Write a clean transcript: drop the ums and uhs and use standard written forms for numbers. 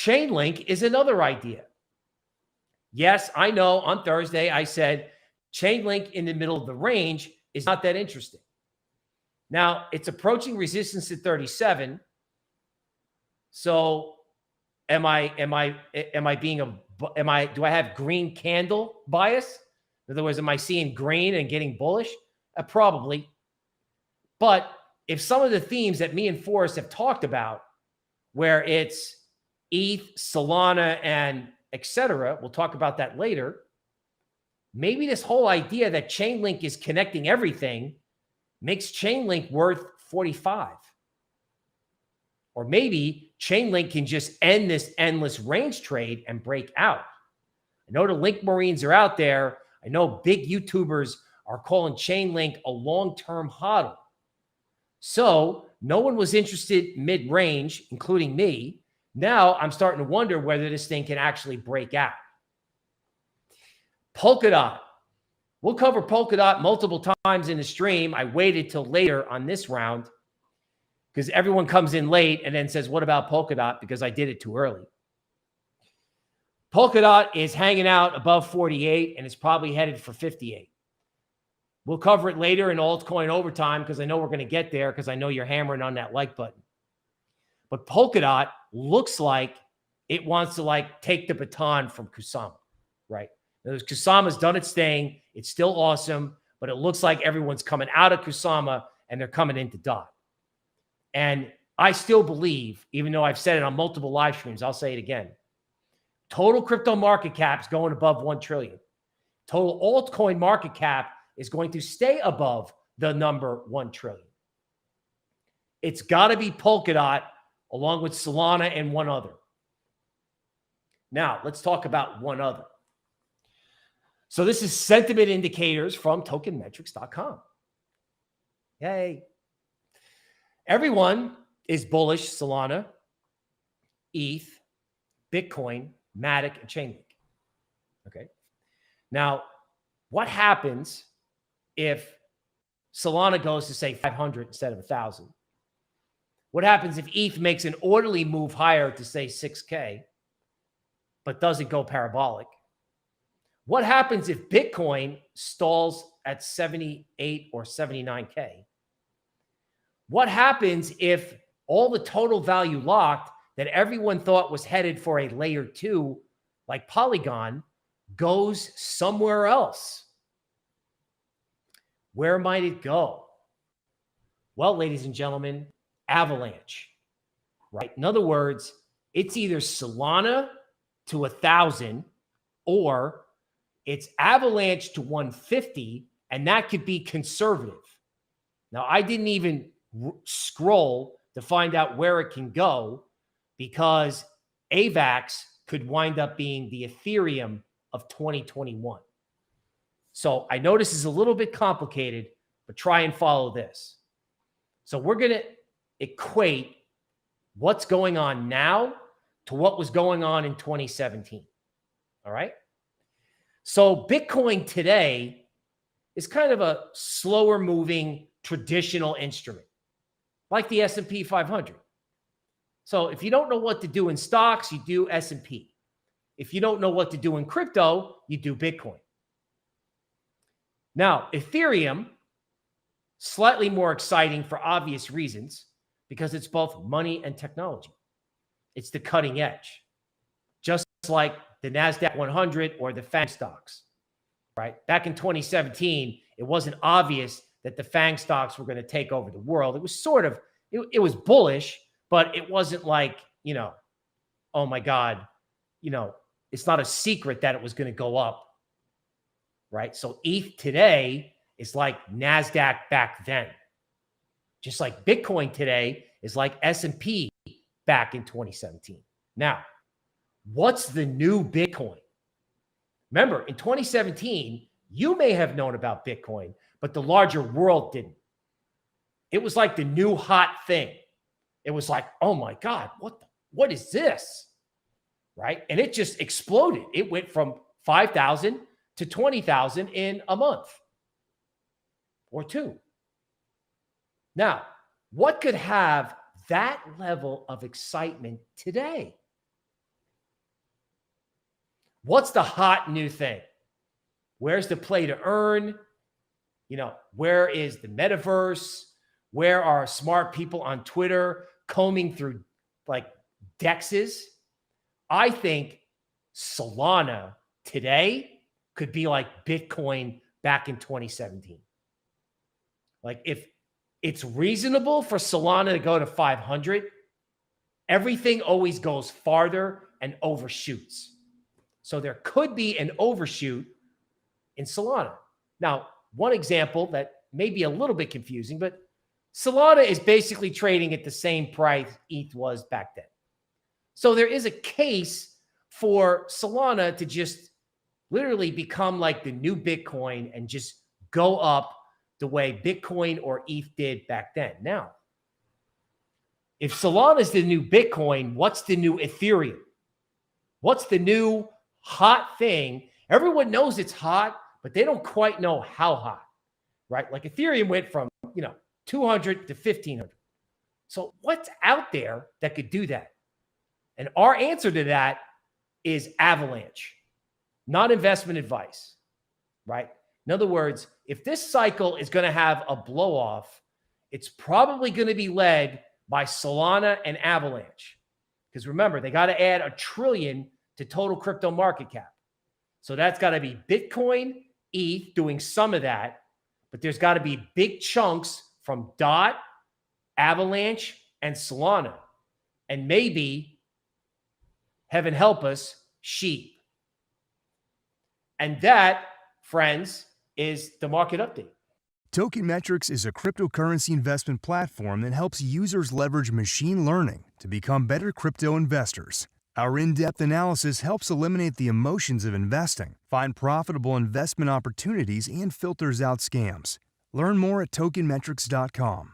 Chainlink is another idea. Yes, I know on Thursday I said Chainlink in the middle of the range is not that interesting. Now, it's approaching resistance at 37. So do I have green candle bias? In other words, am I seeing green and getting bullish? Probably. But if some of the themes that me and Forrest have talked about, where it's ETH, Solana, and etc., we'll talk about that later. Maybe this whole idea that Chainlink is connecting everything makes Chainlink worth 45. Or maybe Chainlink can just end this endless range trade and break out. I know the Link Marines are out there. I know big YouTubers are calling Chainlink a long-term hodl. So no one was interested mid-range, including me. Now I'm starting to wonder whether this thing can actually break out. Polkadot. We'll cover Polkadot multiple times in the stream. I waited till later on this round because everyone comes in late and then says, what about Polkadot? Because I did it too early. Polkadot is hanging out above 48 and it's probably headed for 58. We'll cover it later in altcoin overtime because I know we're going to get there because I know you're hammering on that like button. But Polkadot looks like it wants to take the baton from Kusama, right? Kusama's done its thing. It's still awesome, but it looks like everyone's coming out of Kusama and they're coming into DOT. And I still believe, even though I've said it on multiple live streams, I'll say it again. Total crypto market cap is going above 1 trillion. Total altcoin market cap is going to stay above the number 1 trillion. It's got to be Polkadot along with Solana and one other. Now, let's talk about one other. So this is sentiment indicators from tokenmetrics.com. Yay. Everyone is bullish Solana, ETH, Bitcoin, Matic, and Chainlink. Okay. Now, what happens if Solana goes to, say, 500 instead of 1,000? What happens if ETH makes an orderly move higher to, say, 6K, but doesn't go parabolic? What happens if Bitcoin stalls at 78 or 79K? What happens if all the total value locked that everyone thought was headed for a layer 2, like Polygon, goes somewhere else? Where might it go? Well, ladies and gentlemen, Avalanche, right? In other words, it's either Solana to 1,000 or it's Avalanche to 150, and that could be conservative. Now, I didn't even scroll to find out where it can go because AVAX could wind up being the Ethereum of 2021. So I know this is a little bit complicated, but try and follow this. So we're going to equate what's going on now to what was going on in 2017. All right. So Bitcoin today is kind of a slower moving traditional instrument, like the S&P 500. So if you don't know what to do in stocks, you do S&P. If you don't know what to do in crypto, you do Bitcoin. Now, Ethereum, slightly more exciting for obvious reasons because it's both money and technology. It's the cutting edge, just like the NASDAQ 100 or the FANG stocks, right? Back in 2017, it wasn't obvious that the FANG stocks were going to take over the world. It was sort of, it was bullish, but it wasn't like, oh my God, it's not a secret that it was going to go up, right? So ETH today is like NASDAQ back then. Just like Bitcoin today is like S&P back in 2017. Now, what's the new Bitcoin? Remember, in 2017, you may have known about Bitcoin, but the larger world didn't. It was like the new hot thing. It was like, oh my God, what is this? Right? And it just exploded. It went from 5,000 to 20,000 in a month or two. Now, what could have that level of excitement today? What's the hot new thing? Where's the play to earn? Where is the metaverse? Where are smart people on Twitter combing through like dexes? I think Solana today could be like Bitcoin back in 2017. Like if it's reasonable for Solana to go to 500, everything always goes farther and overshoots. So there could be an overshoot in Solana. Now, one example that may be a little bit confusing, but Solana is basically trading at the same price ETH was back then. So there is a case for Solana to just literally become like the new Bitcoin and just go up the way Bitcoin or ETH did back then. Now, if Solana is the new Bitcoin, what's the new Ethereum? What's the new hot thing? Everyone knows it's hot, but they don't quite know how hot, right? Like Ethereum went from, 200 to 1,500. So what's out there that could do that? And our answer to that is Avalanche, not investment advice, right? In other words, if this cycle is going to have a blow off, it's probably going to be led by Solana and Avalanche. Because remember, they got to add $1 trillion to total crypto market cap. So that's got to be Bitcoin, ETH doing some of that, but there's got to be big chunks from DOT, Avalanche, and Solana. And maybe, heaven help us, sheep. And that, friends, is the market update. Token Metrics is a cryptocurrency investment platform that helps users leverage machine learning to become better crypto investors. Our in-depth analysis helps eliminate the emotions of investing, find profitable investment opportunities, and filters out scams. Learn more at tokenmetrics.com.